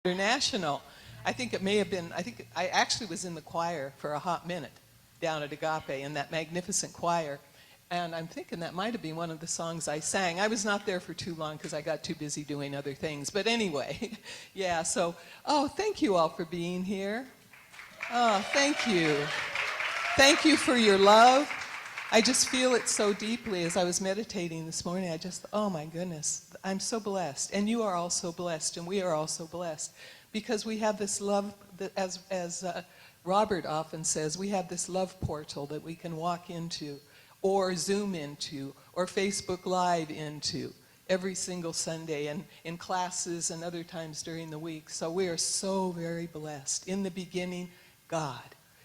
International. I think it may have been, I actually was in the choir for a hot minute down at Agape in that magnificent choir. And I'm thinking that might have been one of the songs I sang. I was not there for too long because I got too busy doing other things. But anyway, yeah, so, thank you all for being here. Oh, thank you. Thank you for your love. I just feel it so deeply as I was meditating this morning. Oh my goodness, I'm so blessed. And you are all so blessed, and we are all so blessed. Because we have this love, that as Robert often says, we have this love portal that we can walk into, or Zoom into, or Facebook Live into, every single Sunday, and in classes and other times during the week. So we are so very blessed. In the beginning, God.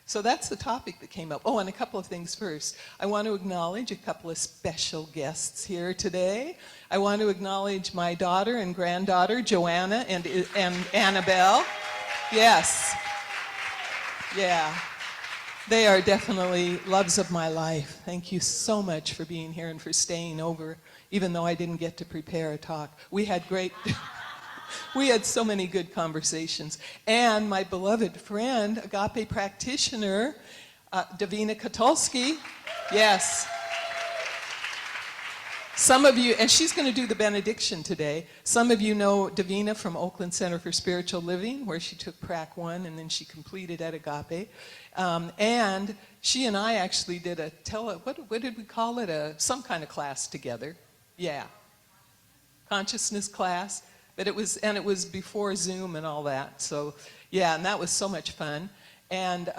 So that's the topic that came up. Oh, and a couple of things first. I want to acknowledge a couple of special guests here today. I want to acknowledge my daughter and granddaughter, Joanna and Annabelle. Yes. Yeah. They are definitely loves of my life. Thank you so much for being here and for staying over, even though I didn't get to prepare a talk. We had so many good conversations. And my beloved friend, Agape practitioner, Davina Katulski. Yes. Some of you, and she's going to do the benediction today. Some of you know Davina from Oakland Center for Spiritual Living, where she took Prac 1 and then she completed at Agape. And she and I actually did what did we call it? Some kind of class together. Yeah. Consciousness class. But it was before Zoom and all that. So yeah, and that was so much fun. And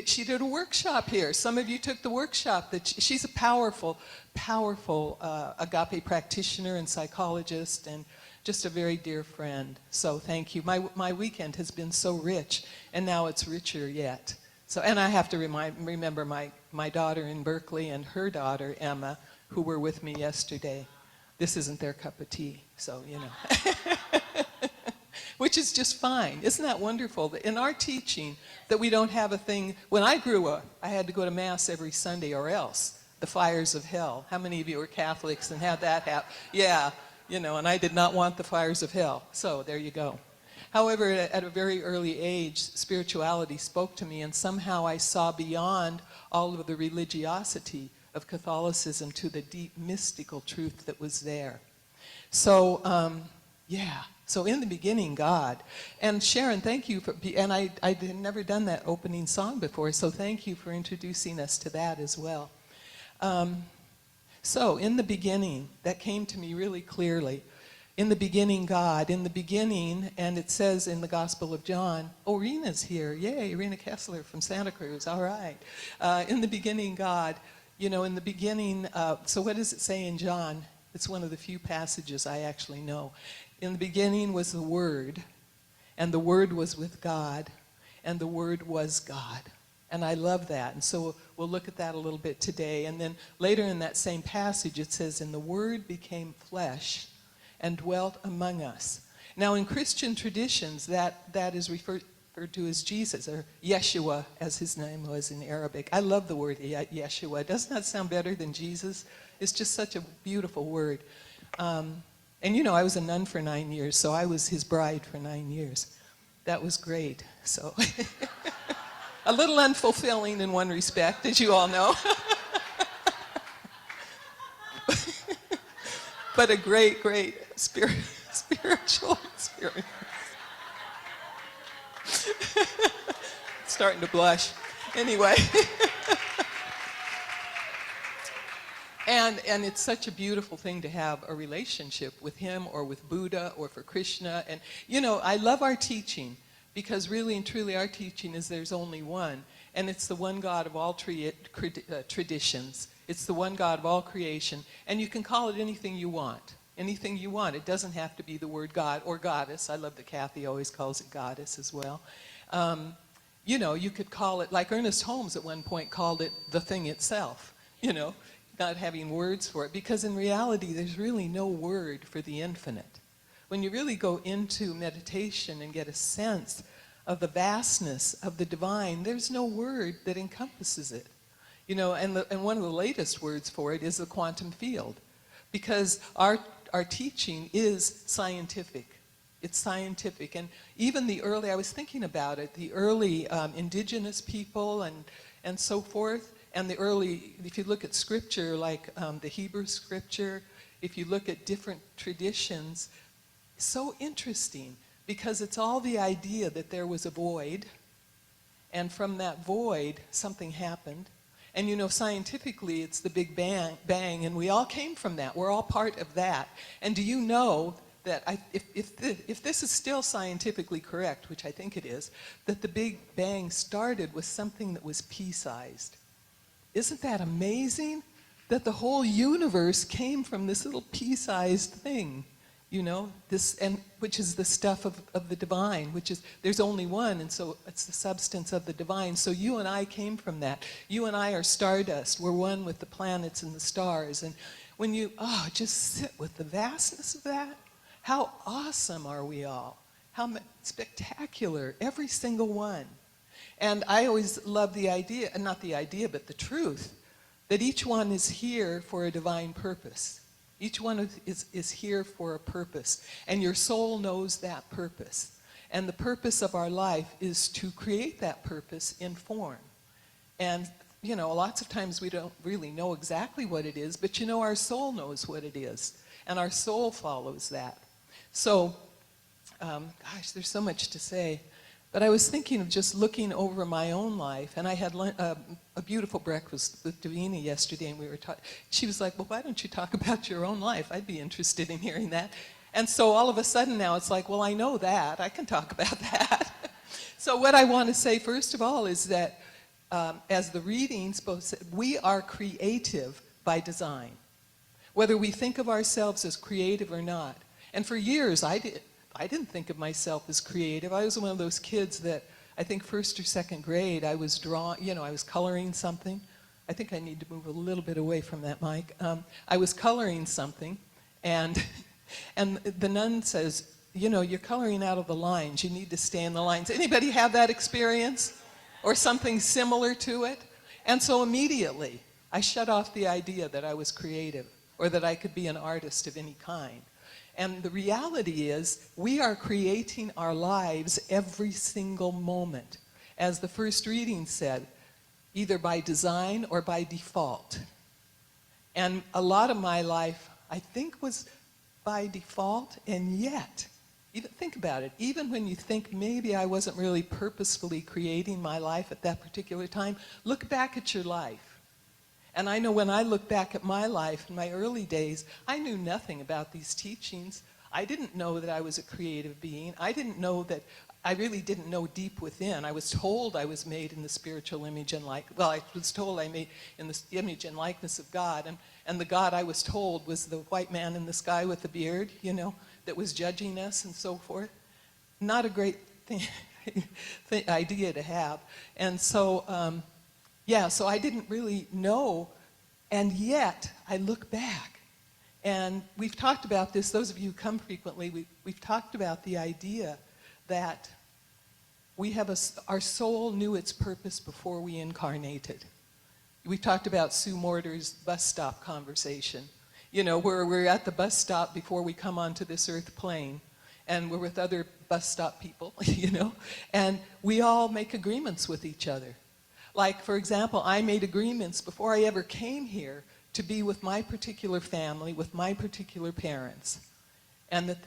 she did a workshop here. Some of you took the workshop. She's a powerful, powerful Agape practitioner and psychologist, and just a very dear friend. So thank you. My weekend has been so rich, and now it's richer yet. So, and I have to remember my daughter in Berkeley and her daughter Emma, who were with me yesterday. This isn't their cup of tea, so you know. Which is just fine. Isn't that wonderful that in our teaching that we don't have a thing? When I grew up, I had to go to Mass every Sunday or else. The fires of hell. How many of you were Catholics and had that happen? Yeah, you know, and I did not want the fires of hell. So there you go. However, at a very early age, spirituality spoke to me, and somehow I saw beyond all of the religiosity of Catholicism to the deep mystical truth that was there. So, yeah. So in the beginning, God. And Sharon, thank you for, and I had never done that opening song before, so thank you for introducing us to that as well. So in the beginning, that came to me really clearly. In the beginning, God. In the beginning, and it says in the Gospel of John, oh, Rena's here. Yay, Rena Kessler from Santa Cruz. All right. In the beginning, God. You know, in the beginning, so what does it say in John? It's one of the few passages I actually know. In the beginning was the Word, and the Word was with God, and the Word was God. And I love that. And so we'll look at that a little bit today. And then later in that same passage, it says, and the Word became flesh and dwelt among us. Now in Christian traditions, that is referred to as Jesus, or Yeshua, as his name was in Arabic. I love the word Yeshua. Doesn't that sound better than Jesus? It's just such a beautiful word. And you know, I was a nun for 9 years, so I was his bride for 9 years. That was great. So a little unfulfilling in one respect, as you all know. But a great, great spiritual experience. Starting to blush. Anyway. And it's such a beautiful thing to have a relationship with him or with Buddha or for Krishna. And, you know, I love our teaching because really and truly our teaching is there's only one. And it's the one God of all traditions. It's the one God of all creation. And you can call it anything you want. Anything you want. It doesn't have to be the word God or goddess. I love that Kathy always calls it goddess as well. You know, you could call it, like Ernest Holmes at one point called it the thing itself, you know, not having words for it, because in reality there's really no word for the infinite. When you really go into meditation and get a sense of the vastness of the divine, there's no word that encompasses it. You know, and one of the latest words for it is the quantum field, because our teaching is scientific. It's scientific. And even the early, I was thinking about it, the early indigenous people and so forth, and the early, if you look at scripture, like the Hebrew scripture, if you look at different traditions, so interesting, because it's all the idea that there was a void, and from that void, something happened. And you know, scientifically, it's the Big Bang, and we all came from that. We're all part of that. And do you know that if this is still scientifically correct, which I think it is, that the Big Bang started with something that was pea-sized? Isn't that amazing? That the whole universe came from this little pea-sized thing, you know, this, and which is the stuff of the divine, which is, there's only one, and so it's the substance of the divine. So you and I came from that. You and I are stardust. We're one with the planets and the stars. And when you, just sit with the vastness of that, how awesome are we all? How spectacular, every single one. And I always love the idea, and not the idea, but the truth, that each one is here for a divine purpose. Each one is here for a purpose, and your soul knows that purpose. And the purpose of our life is to create that purpose in form. And, you know, lots of times we don't really know exactly what it is, but you know, our soul knows what it is, and our soul follows that. So, gosh, there's so much to say. But I was thinking of just looking over my own life, and I had a beautiful breakfast with Davina yesterday, and we were talking. She was like, well, why don't you talk about your own life? I'd be interested in hearing that. And so all of a sudden now it's like, well, I know that. I can talk about that. So what I want to say, first of all, is that as the readings both said, we are creative by design, whether we think of ourselves as creative or not. And for years I didn't think of myself as creative. I was one of those kids that, I think first or second grade, I was drawing, you know, I was coloring something. I think I need to move a little bit away from that mic. I was coloring something, and the nun says, you know, you're coloring out of the lines. You need to stay in the lines. Anybody have that experience? Or something similar to it? And so immediately, I shut off the idea that I was creative, or that I could be an artist of any kind. And the reality is, we are creating our lives every single moment. As the first reading said, either by design or by default. And a lot of my life, I think, was by default, and yet, even think about it, even when you think maybe I wasn't really purposefully creating my life at that particular time, look back at your life. And I know when I look back at my life, in my early days, I knew nothing about these teachings. I didn't know that I was a creative being. I didn't know that, I really didn't know deep within. I was told I was made in the spiritual image and I was told I made in the image and likeness of God. And the God I was told was the white man in the sky with the beard, you know, that was judging us and so forth. Not a great idea to have. And so, yeah, so I didn't really know, and yet I look back. And we've talked about this, those of you who come frequently, we've talked about the idea that we have our soul knew its purpose before we incarnated. We talked about Sue Morter's bus stop conversation. You know, where we're at the bus stop before we come onto this earth plane, and we're with other bus stop people, you know, and we all make agreements with each other. Like, for example, I made agreements before I ever came here to be with my particular family, with my particular parents. And that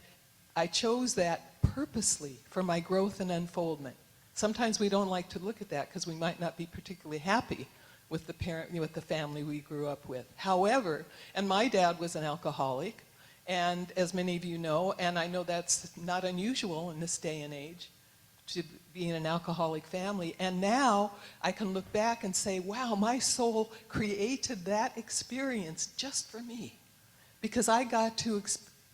I chose that purposely for my growth and unfoldment. Sometimes we don't like to look at that because we might not be particularly happy with the family we grew up with. However, and my dad was an alcoholic, and as many of you know, and I know that's not unusual in this day and age, to be in an alcoholic family, and now I can look back and say, wow, my soul created that experience just for me, because I got to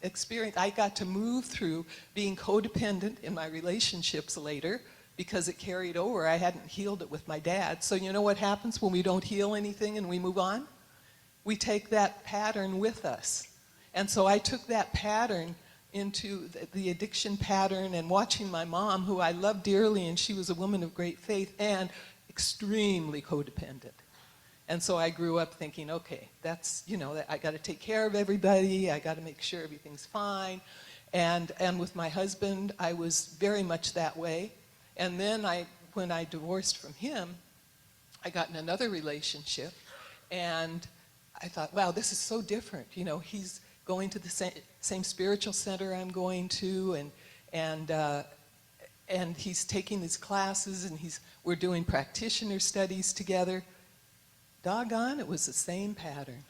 experience, I got to move through being codependent in my relationships later, because it carried over. I hadn't healed it with my dad. So you know what happens when we don't heal anything and we move on? We take that pattern with us. And so I took that pattern into the addiction pattern, and watching my mom, who I loved dearly, and she was a woman of great faith and extremely codependent. And so I grew up thinking, okay, that's, you know, I got to take care of everybody, I got to make sure everything's fine. And with my husband, I was very much that way. And then when I divorced from him, I got in another relationship, and I thought, wow, this is so different. You know, he's going to the same spiritual center I'm going to, and he's taking these classes, and we're doing practitioner studies together. Doggone, it was the same pattern.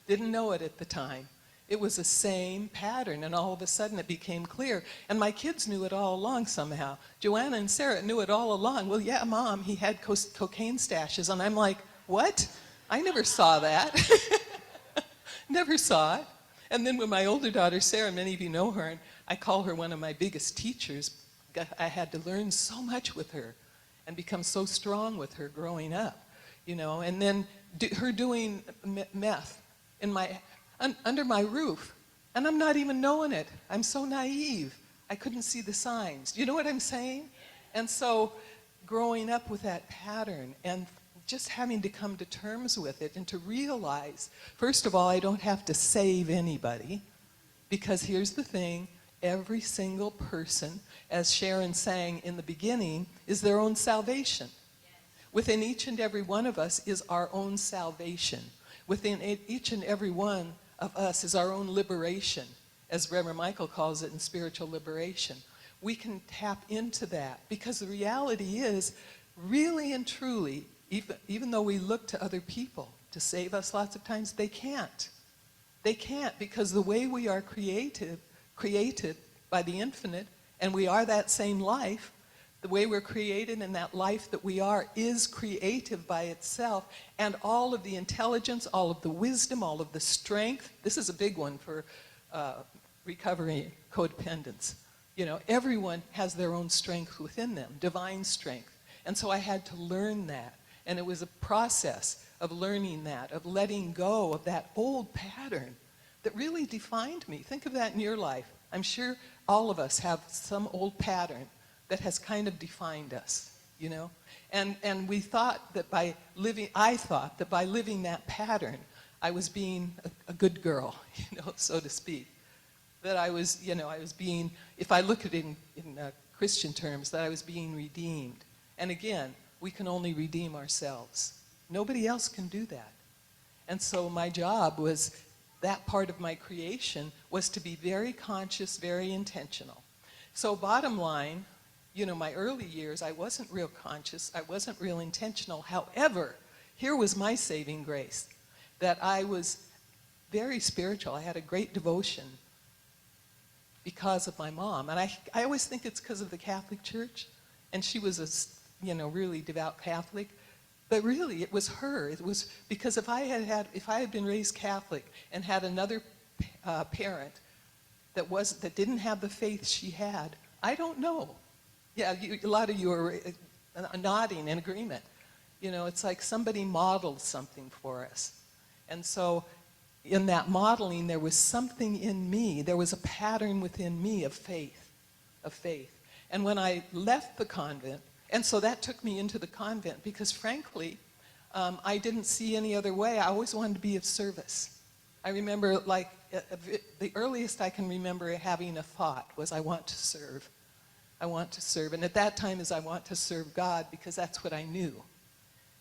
Didn't know it at the time. It was the same pattern, and all of a sudden it became clear. And my kids knew it all along somehow. Joanna and Sarah knew it all along. Well, yeah, Mom, he had cocaine stashes. And I'm like, what? I never saw that. Never saw it. And then when my older daughter, Sarah, many of you know her, and I call her one of my biggeth teachers. I had to learn so much with her and become so strong with her growing up, you know. And then her doing meth under my roof, and I'm not even knowing it. I'm so naive. I couldn't see the signs. You know what I'm saying? And so growing up with that pattern and just having to come to terms with it and to realize, first of all, I don't have to save anybody, because here's the thing, every single person, as Sharon sang in the beginning, is their own salvation. Within each and every one of us is our own salvation. Within each and every one of us is our own liberation, as Reverend Michael calls it in spiritual liberation. We can tap into that, because the reality is, really and truly, even though we look to other people to save us lots of times, they can't. They can't, because the way we are created by the infinite, and we are that same life, the way we're created and that life that we are is creative by itself, and all of the intelligence, all of the wisdom, all of the strength. This is a big one for recovery codependence. You know, everyone has their own strength within them, divine strength. And so I had to learn that. And it was a process of learning that, of letting go of that old pattern that really defined me. Think of that in your life. I'm sure all of us have some old pattern that has kind of defined us, you know? And we thought that I thought that by living that pattern, I was being a good girl, you know, so to speak. That I was, you know, I was being, if I look at it in Christian terms, that I was being redeemed. And again, we can only redeem ourselves. Nobody else can do that. And so my job was, that part of my creation was to be very conscious, very intentional. So bottom line, you know, my early years, I wasn't real conscious, I wasn't real intentional. However, here was my saving grace, that I was very spiritual. I had a great devotion because of my mom. And I always think it's because of the Catholic Church, and she was a, you know, really devout Catholic. But really, it was her. It was because if I had been raised Catholic and had another parent that didn't have the faith she had, I don't know. Yeah, a lot of you are nodding in agreement. You know, it's like somebody modeled something for us. And so in that modeling, there was something in me. There was a pattern within me of faith, And when I left the convent, and so that took me into the convent because frankly, I didn't see any other way. I always wanted to be of service. I remember, like, the earliest I can remember having a thought was, I want to serve. I want to serve. And at that time is I want to serve God, because that's what I knew.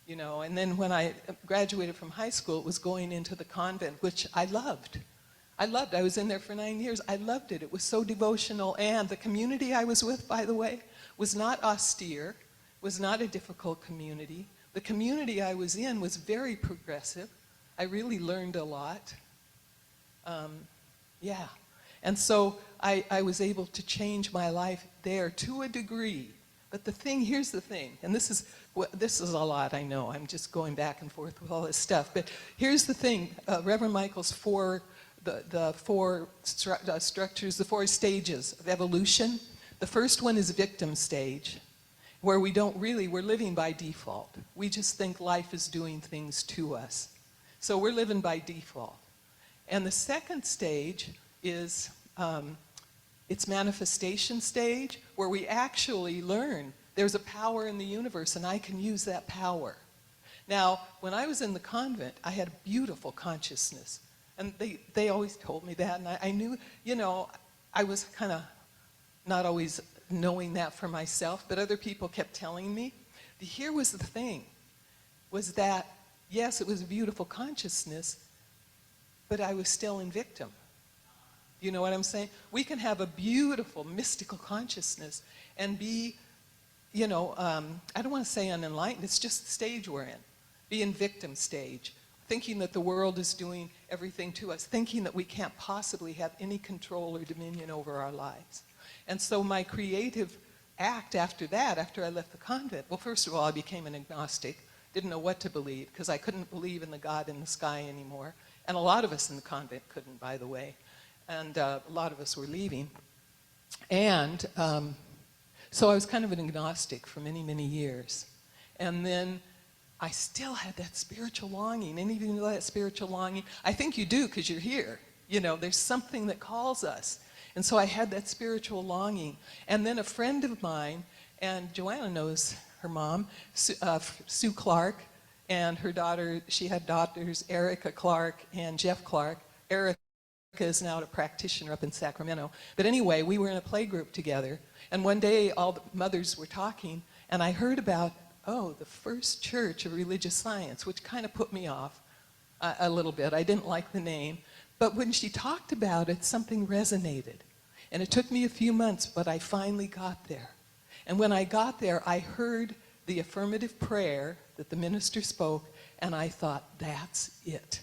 You know, and then when I graduated from high school, it was going into the convent, which I loved. I was in there for 9 years. I loved it. It was so devotional. And the community I was with, by the way, was not austere, was not a difficult community. The community I was in was very progressive. I really learned a lot. Yeah. And so I was able to change my life there to a degree. But here's the thing, and this is a lot, I know. I'm just going back and forth with all this stuff. But here's the thing, Reverend Michael's the four structures, the 4 stages of evolution. The first one is victim stage, where we're living by default. We just think life is doing things to us. So we're living by default. And the second stage is it's manifestation stage, where we actually learn there's a power in the universe and I can use that power. Now, when I was in the convent, I had a beautiful consciousness. And they always told me that, and I knew, you know, I was kind of not always knowing that for myself, but other people kept telling me. Here was the thing, was that, yes, it was a beautiful consciousness, but I was still in victim. You know what I'm saying? We can have a beautiful, mystical consciousness and be, you know, I don't want to say unenlightened, it's just the stage we're in. Be in victim stage, thinking that the world is doing everything to us, thinking that we can't possibly have any control or dominion over our lives. And so my creative act after that, after I left the convent, well, first of all, I became an agnostic, didn't know what to believe, because I couldn't believe in the God in the sky anymore. And a lot of us in the convent couldn't, by the way. And a lot of us were leaving. And so I was kind of an agnostic for many, many years. And then I still had that spiritual longing. And even though that spiritual longing, I think you do because you're here. You know, there's something that calls us. And so I had that spiritual longing. And then a friend of mine, and Joanna knows her mom, Sue Clark, and her daughter, she had daughters, Erica Clark and Jeff Clark. Erica is now a practitioner up in Sacramento. But anyway, we were in a play group together. And one day, all the mothers were talking, and I heard about, oh, the First Church of Religious Science, which kind of put me off a little bit. I didn't like the name. But when she talked about it, something resonated. And it took me a few months, but I finally got there. And when I got there, I heard the affirmative prayer that the minister spoke, and I thought, that's it.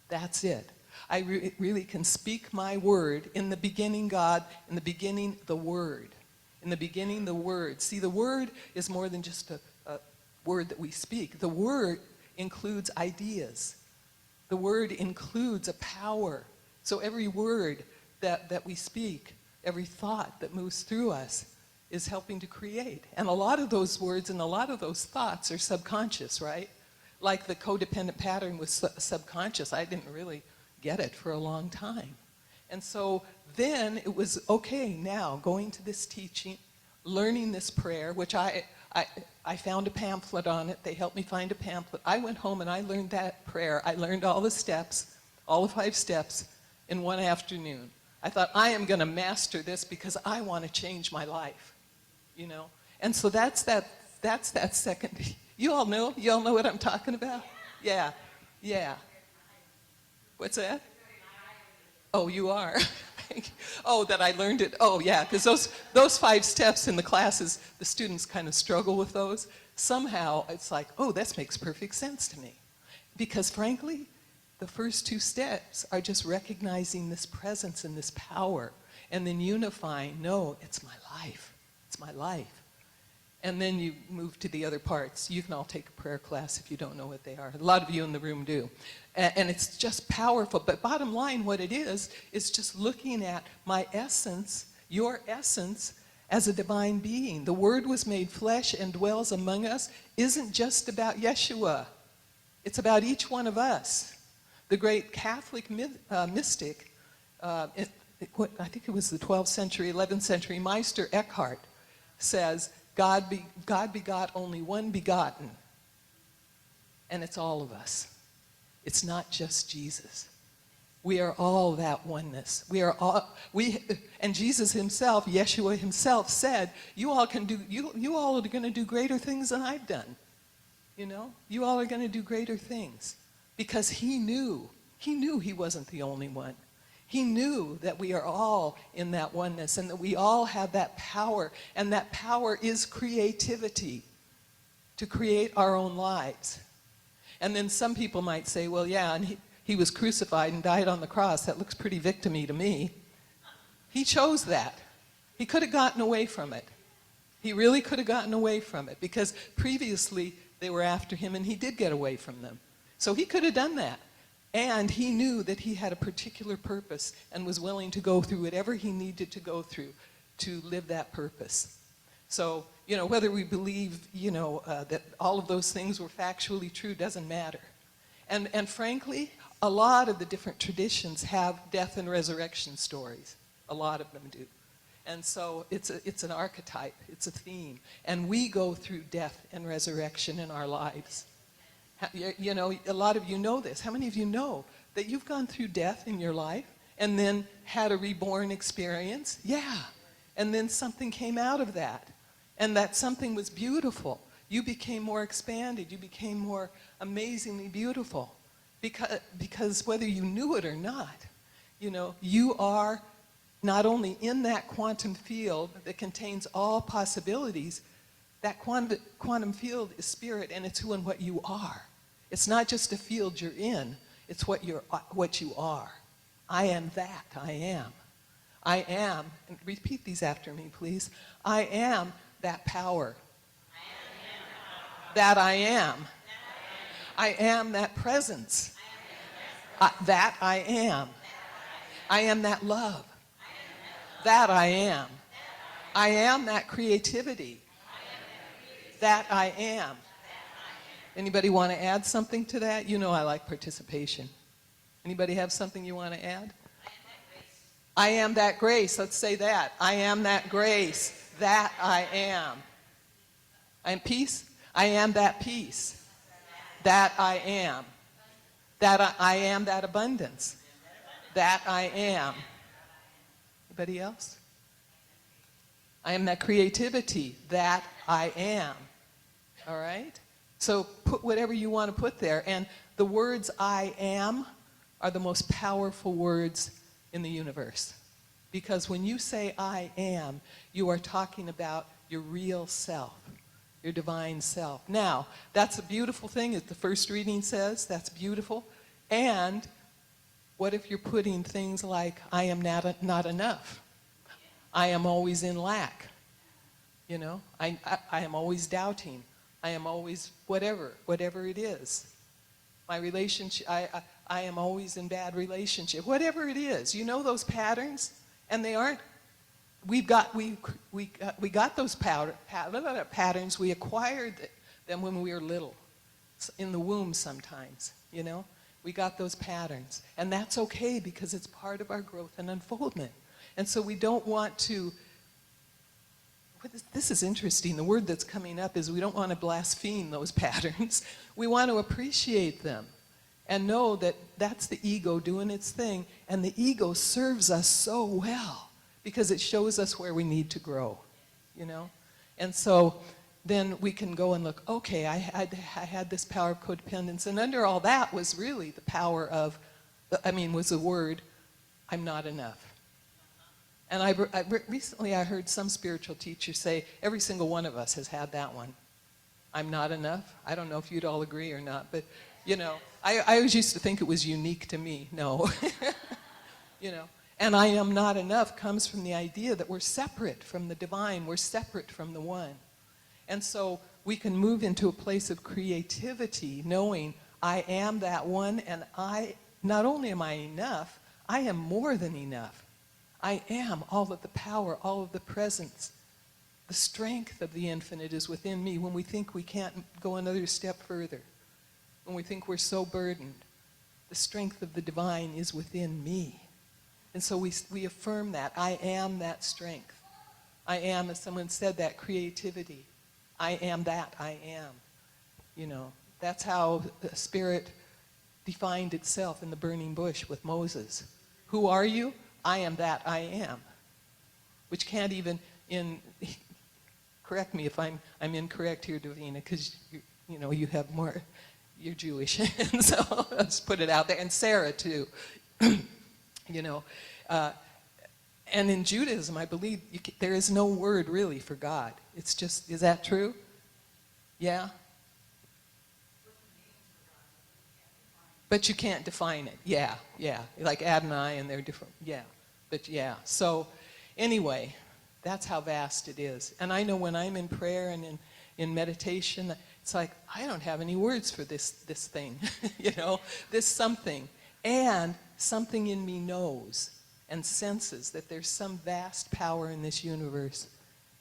That's it. I really can speak my word. In the beginning, God. In the beginning, the Word. In the beginning, the Word. See, the Word is more than just a word that we speak. The Word includes ideas. The Word includes a power. So every word that we speak, every thought that moves through us is helping to create. And a lot of those words and a lot of those thoughts are subconscious, right? Like the codependent pattern was subconscious. I didn't really get it for a long time. And so then it was, okay, now going to this teaching, learning this prayer, which I found a pamphlet on it. They helped me find a pamphlet. I went home and I learned that prayer. I learned all the steps, all the 5 steps in one afternoon. I thought, I am going to master this because I want to change my life, you know? And so that's that second. You all know what I'm talking about? Yeah, yeah. What's that? Oh, you are. Oh, that I learned it. Oh, yeah, because those 5 steps in the classes, the students kind of struggle with those. Somehow, it's like, oh, this makes perfect sense to me. Because frankly, the first 2 steps are just recognizing this presence and this power, and then unifying, no, it's my life. It's my life. And then you move to the other parts. You can all take a prayer class if you don't know what they are. A lot of you in the room do. And it's just powerful. But bottom line, what it is just looking at my essence, your essence, as a divine being. The Word was made flesh and dwells among us isn't just about Yeshua. It's about each one of us. The great Catholic mystic, I think it was the 12th century, 11th century, Meister Eckhart says, God begot only one begotten, and it's all of us. It's not just Jesus. We are all that oneness. And Jesus himself, Yeshua himself said, you all are going to do greater things than I've done. You know, you all are going to do greater things. Because he knew he wasn't the only one. He knew that we are all in that oneness and that we all have that power, and that power is creativity to create our own lives. And then some people might say, well, yeah, and he was crucified and died on the cross. That looks pretty victim-y to me. He chose that. He could have gotten away from it. He really could have gotten away from it because previously they were after him and he did get away from them. So he could have done that. And he knew that he had a particular purpose and was willing to go through whatever he needed to go through to live that purpose. So, you know, whether we believe, you know, that all of those things were factually true doesn't matter. And frankly, a lot of the different traditions have death and resurrection stories. A lot of them do. And so it's an archetype, it's a theme. And we go through death and resurrection in our lives. You know, a lot of you know this. How many of you know that you've gone through death in your life and then had a reborn experience? Yeah. And then something came out of that. And that something was beautiful. You became more expanded. You became more amazingly beautiful. Because whether you knew it or not, you know, you are not only in that quantum field that contains all possibilities, that quantum field is spirit, and it's who and what you are. It's not just a field you're in, it's what you are. I am that, I am. I am, and repeat these after me, please. I am that power. That I am. I am that presence. That I am. I am that love. That I am. I am that creativity. That I am. Anybody want to add something to that? You know I like participation. Anybody have something you want to add? I am that grace. Let's say that. I am that grace. That I am. I am peace. I am that peace. That I am. That I am that abundance. That I am. Anybody else? I am that creativity. That I am. All right? So put whatever you want to put there. And the words I am are the most powerful words in the universe. Because when you say I am, you are talking about your real self, your divine self. Now, that's a beautiful thing, as the first reading says. That's beautiful. And what if you're putting things like, I am not enough? I am always in lack. You know, I am always doubting. I am always whatever it is. My relationship, I am always in bad relationship. Whatever it is, you know those patterns, and they aren't. We got those patterns. We acquired them when we were little, in the womb sometimes. You know, we got those patterns, and that's okay because it's part of our growth and unfoldment. And so we don't want to. This is interesting. The word that's coming up is we don't want to blaspheme those patterns. We want to appreciate them and know that that's the ego doing its thing. And the ego serves us so well because it shows us where we need to grow, you know? And so then we can go and look, okay, I had this power of codependence. And under all that was really the power of, was the word, I'm not enough. And recently I heard some spiritual teacher say, every single one of us has had that one. I'm not enough. I don't know if you'd all agree or not, but, you know, I always used to think it was unique to me. No. You know, and I am not enough comes from the idea that we're separate from the divine. We're separate from the one. And so we can move into a place of creativity, knowing I am that one, and not only am I enough, I am more than enough. I am all of the power, all of the presence. The strength of the infinite is within me when we think we can't go another step further. When we think we're so burdened, the strength of the divine is within me. And so we affirm that. I am that strength. I am, as someone said, that creativity. I am that I am. You know, that's how the Spirit defined itself in the burning bush with Moses. Who are you? I am that I am, which can't even, correct me if I'm incorrect here, Davina, because you know you have more, you're Jewish, and so let's put it out there, and Sarah too, you know, and in Judaism, I believe there is no word really for God. It's just, is that true? Yeah. But you can't define it. Yeah, yeah. Like Adonai, and they're different. Yeah, but yeah. So anyway, that's how vast it is. And I know when I'm in prayer and in meditation, it's like, I don't have any words for this thing, you know, this something. And something in me knows and senses that there's some vast power in this universe,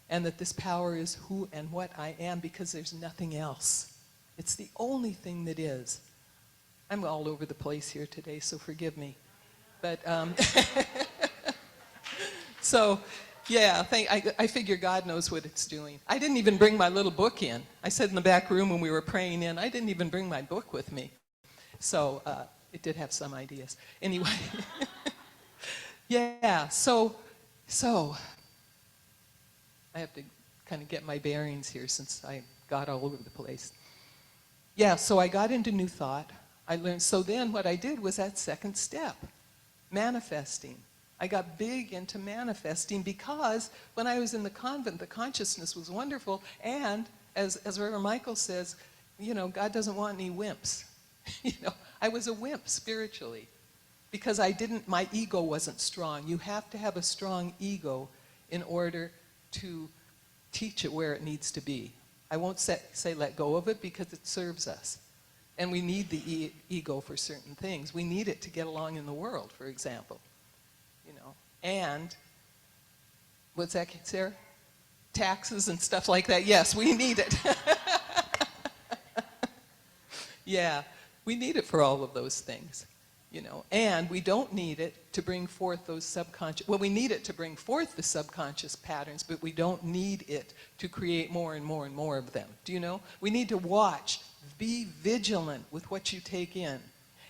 and that this power is who and what I am, because there's nothing else. It's the only thing that is. I'm all over the place here today, so forgive me. But, so, yeah, I figure God knows what it's doing. I didn't even bring my little book in. I said in the back room when we were praying in, I didn't even bring my book with me. So, it did have some ideas. Anyway, Yeah, so I have to kind of get my bearings here since I got all over the place. Yeah, so I got into New Thought. I learned, so then what I did was that second step, manifesting. I got big into manifesting because when I was in the convent, the consciousness was wonderful, and as Reverend Michael says, you know, God doesn't want any wimps. You know, I was a wimp spiritually because my ego wasn't strong. You have to have a strong ego in order to teach it where it needs to be. I won't say let go of it because it serves us. And we need the ego for certain things. We need it to get along in the world, for example. You know, and what's that, Sarah? Taxes and stuff like that. Yes, we need it. Yeah, we need it for all of those things. You know, and we don't need it to bring forth those subconscious, well, we need it to bring forth the subconscious patterns, but we don't need it to create more and more and more of them. Do you know? We need to watch, be vigilant with what you take in.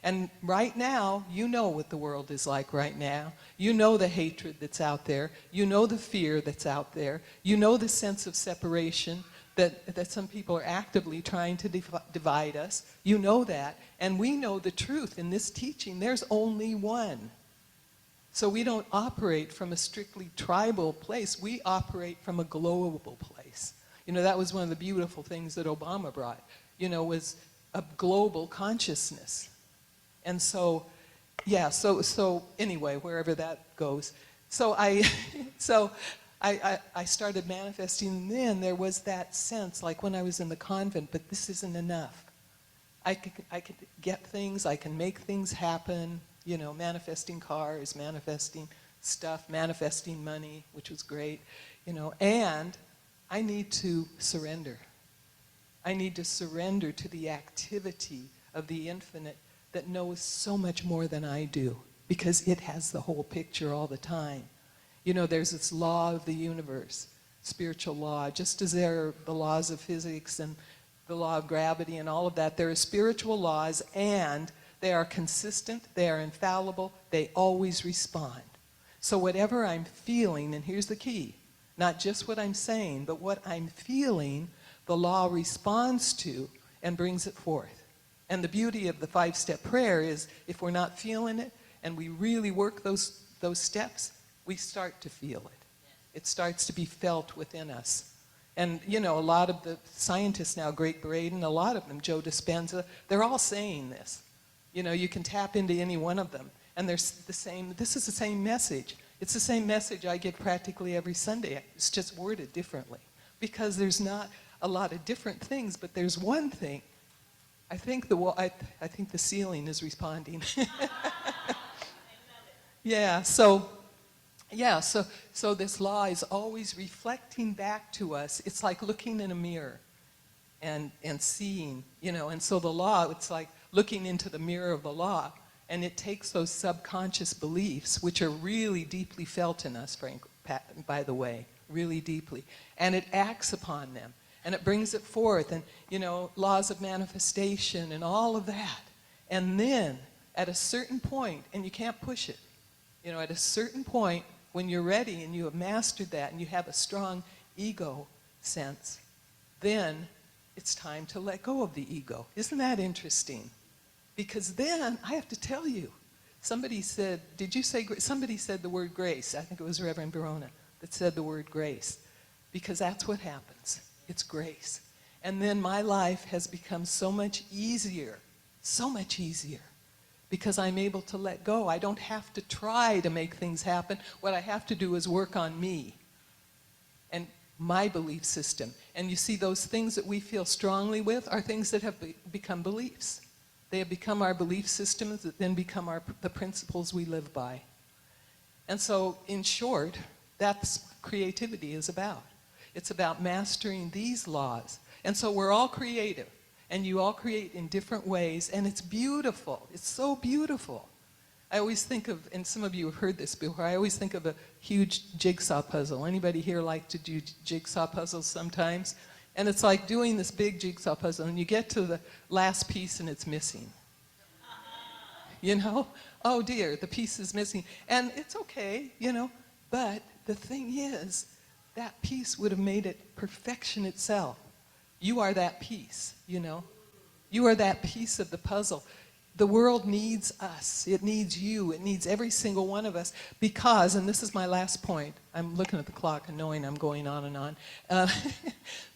And right now, you know what the world is like right now. You know the hatred that's out there. You know the fear that's out there. You know the sense of separation that some people are actively trying to divide us. You know that. And we know the truth in this teaching. There's only one. So we don't operate from a strictly tribal place. We operate from a global place. You know, that was one of the beautiful things that Obama brought, you know, was a global consciousness. And so, yeah, so anyway, wherever that goes. So I started manifesting, and then there was that sense, like when I was in the convent, but this isn't enough. I could get things, I can make things happen, you know, manifesting cars, manifesting stuff, manifesting money, which was great, you know, and I need to surrender. I need to surrender to the activity of the infinite that knows so much more than I do, because it has the whole picture all the time. You know, there's this law of the universe, spiritual law, just as there are the laws of physics and the law of gravity and all of that. There are spiritual laws, and they are consistent, they are infallible, they always respond. So whatever I'm feeling, and here's the key, not just what I'm saying, but what I'm feeling, the law responds to and brings it forth. And the beauty of the 5-step prayer is if we're not feeling it and we really work those steps, we start to feel it. It starts to be felt within us. And, you know, a lot of the scientists now, Greg Braden, a lot of them, Joe Dispenza, they're all saying this. You know, you can tap into any one of them. And there's the same, this is the same message. It's the same message I get practically every Sunday. It's just worded differently. Because there's not a lot of different things, but there's one thing. I think the ceiling is responding. Yeah, so this law is always reflecting back to us. It's like looking in a mirror and seeing, you know, and so the law, it's like looking into the mirror of the law, and it takes those subconscious beliefs, which are really deeply felt in us, by the way, really deeply, and it acts upon them. And it brings it forth, and, you know, laws of manifestation and all of that. And then, at a certain point, and you can't push it, you know, at a certain point, when you're ready and you have mastered that and you have a strong ego sense, then it's time to let go of the ego. Isn't that interesting? Because then, I have to tell you, somebody said, somebody said the word grace. I think it was Reverend Verona that said the word grace. Because that's what happens. It's grace. And then my life has become so much easier, because I'm able to let go. I don't have to try to make things happen. What I have to do is work on me and my belief system. And you see, those things that we feel strongly with are things that have become beliefs. They have become our belief systems that then become the principles we live by. And so, in short, that's what creativity is about. It's about mastering these laws. And so we're all creative, and you all create in different ways, and it's beautiful. It's so beautiful. I always think of, and some of you have heard this before, I always think of a huge jigsaw puzzle. Anybody here like to do jigsaw puzzles sometimes? And it's like doing this big jigsaw puzzle, and you get to the last piece and it's missing. you know? Oh dear, the piece is missing. And it's okay, you know, but the thing is, that piece would have made it perfection itself. You are that piece, you know? You are that piece of the puzzle. The world needs us. It needs you. It needs every single one of us because, and this is my last point, I'm looking at the clock and knowing I'm going on and on.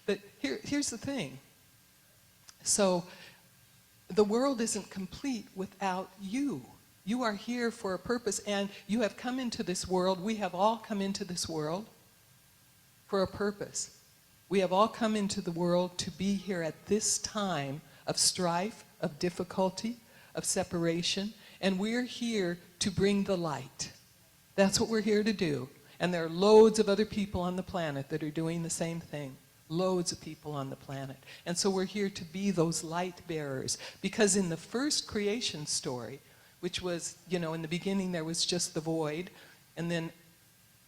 But here's the thing. So the world isn't complete without you. You are here for a purpose, and you have come into this world. We have all come into this world for a purpose. We have all come into the world to be here at this time of strife, of difficulty, of separation, and we're here to bring the light. That's what we're here to do. And there are loads of other people on the planet that are doing the same thing. Loads of people on the planet. And so we're here to be those light bearers. Because in the first creation story, which was, you know, in the beginning there was just the void, and then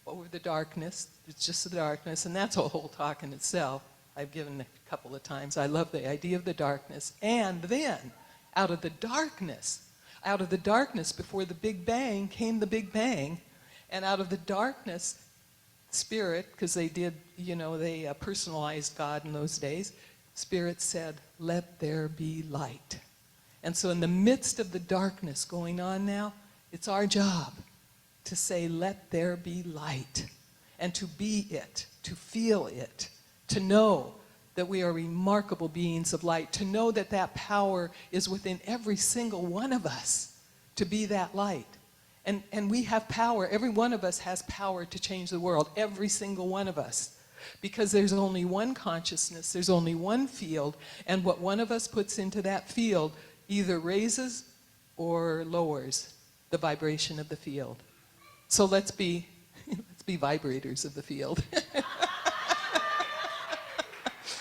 over the darkness, it's just the darkness, and that's a whole talk in itself. I've given it a couple of times. I love the idea of the darkness. And then, out of the darkness before the Big Bang came the Big Bang, and out of the darkness, Spirit, because they did, you know, they personalized God in those days, Spirit said, let there be light. And so in the midst of the darkness going on now, it's our job to say, let there be light, and to be it, to feel it, to know that we are remarkable beings of light, to know that that power is within every single one of us to be that light. And we have power. Every one of us has power to change the world, every single one of us. Because there's only one consciousness, there's only one field, and what one of us puts into that field either raises or lowers the vibration of the field. So let's be vibrators of the field.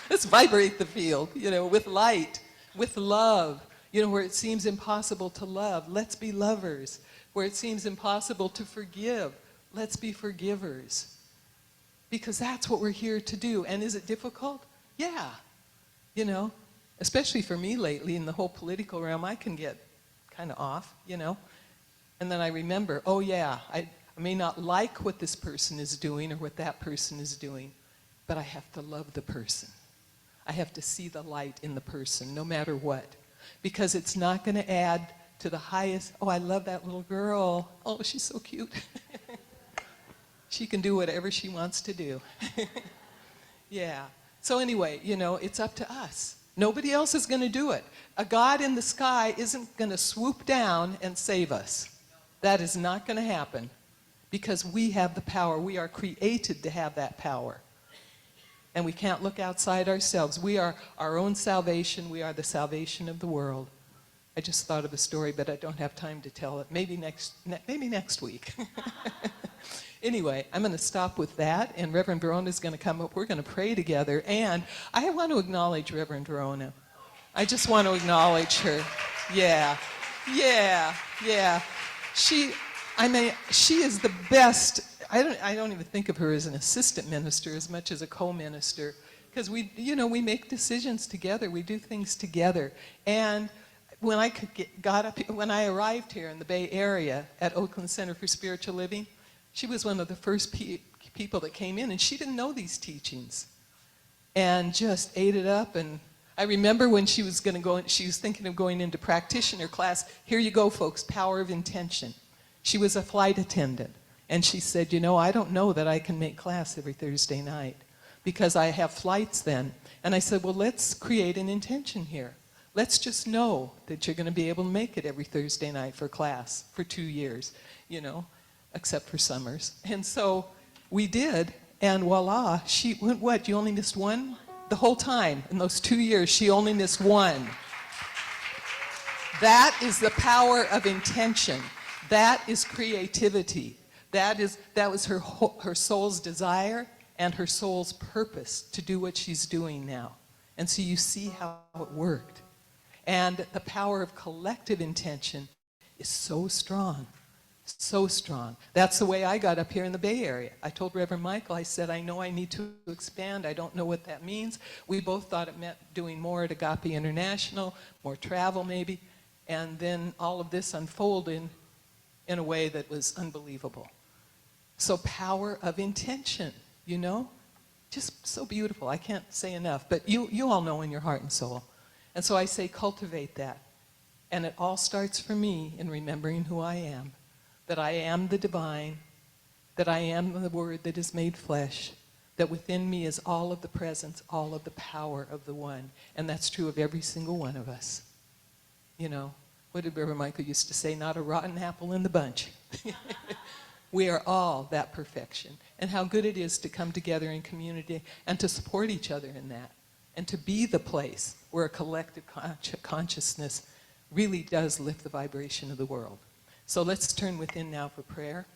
Let's vibrate the field, you know, with light, with love. You know, where it seems impossible to love, let's be lovers. Where it seems impossible to forgive, let's be forgivers. Because that's what we're here to do. And is it difficult? Yeah. You know, especially for me lately in the whole political realm, I can get kind of off, you know. And then I remember, oh yeah, I may not like what this person is doing or what that person is doing, but I have to love the person. I have to see the light in the person, no matter what. Because it's not going to add to the highest, oh, I love that little girl. Oh, she's so cute. She can do whatever she wants to do. Yeah. So anyway, you know, it's up to us. Nobody else is going to do it. A God in the sky isn't going to swoop down and save us. That is not going to happen. Because we have the power. We are created to have that power. And we can't look outside ourselves. We are our own salvation. We are the salvation of the world. I just thought of a story, but I don't have time to tell it. Maybe next week. Anyway, I'm going to stop with that, and Reverend Verona is going to come up. We're going to pray together, and I want to acknowledge Reverend Verona. I just want to acknowledge her. Yeah. She is the best. I don't even think of her as an assistant minister as much as a co-minister, because we make decisions together. We do things together, and when I arrived here in the Bay Area at Oakland Center for Spiritual Living, she was one of the first people that came in, and she didn't know these teachings, and just ate it up. And I remember when she was thinking of going into practitioner class. Here you go, folks, power of intention. She was a flight attendant, and she said, you know, I don't know that I can make class every Thursday night because I have flights then. And I said, well, let's create an intention here. Let's just know that you're going to be able to make it every Thursday night for class for 2 years, you know, except for summers. And so we did, and voila, she went, what, you only missed one? The whole time, in those 2 years, she only missed one. That is the power of intention. That is creativity. That was her soul's desire and her soul's purpose to do what she's doing now. And so you see how it worked. And the power of collective intention is so strong, so strong. That's the way I got up here in the Bay Area. I told Reverend Michael, I said, I know I need to expand. I don't know what that means. We both thought it meant doing more at Agape International, more travel maybe. And then all of this unfolded in a way that was unbelievable. So power of intention, you know? Just so beautiful. I can't say enough. But you all know in your heart and soul. And so I say cultivate that. And it all starts for me in remembering who I am. That I am the divine. That I am the Word that is made flesh. That within me is all of the presence, all of the power of the One. And that's true of every single one of us. You know, what did Reverend Michael used to say? Not a rotten apple in the bunch. We are all that perfection. And how good it is to come together in community and to support each other in that. And to be the place where a collective consciousness really does lift the vibration of the world. So let's turn within now for prayer.